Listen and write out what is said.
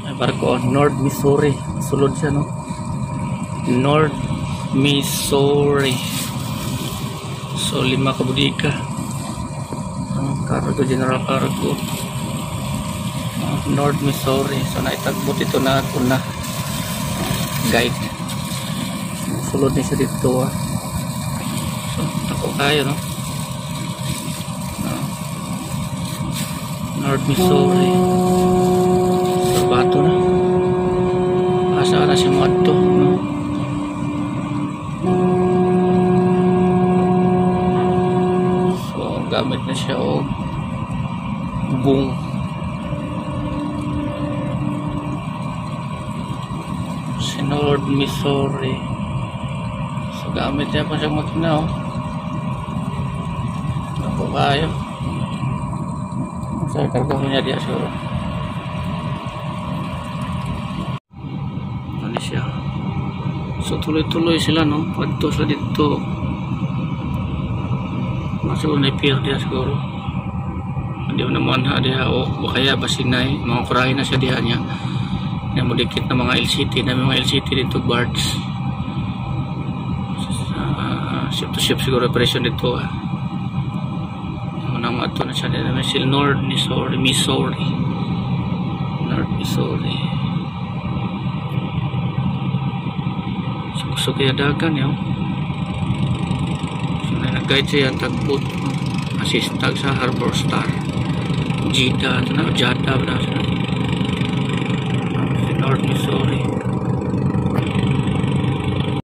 May barko, North Missouri. Sulod siya, no? North Missouri. So 5 kabudika. Cargo, general cargo. North Missouri. So naitagbot ito na ako na guide. Sulod niya siya dito. So ako kayo, no? North Missouri. So bato na. Asa na siya madto, no? So gamit na siya o boom. Si North Missouri. So gamit niya pa siyang makina, oh. Ako kayo. Saya karga punya dia suruh Malaysia. So tuloy-tuloy sila, no? Padto sa dito. Masuk na pier dia siguro. Hindi mo naman dia o kaya basinay mga kurahin na siya diha niya. Na mo dikit na mga LCT na mga LCT dito barge. Ship to ship siguro operation dito, nama ito na siya nila si North Missouri. North Missouri. So kaya dagan yun. So nag-guide siya tagbot assistag sa Harbor Star Jada ito na Jada ba na siya si North Missouri.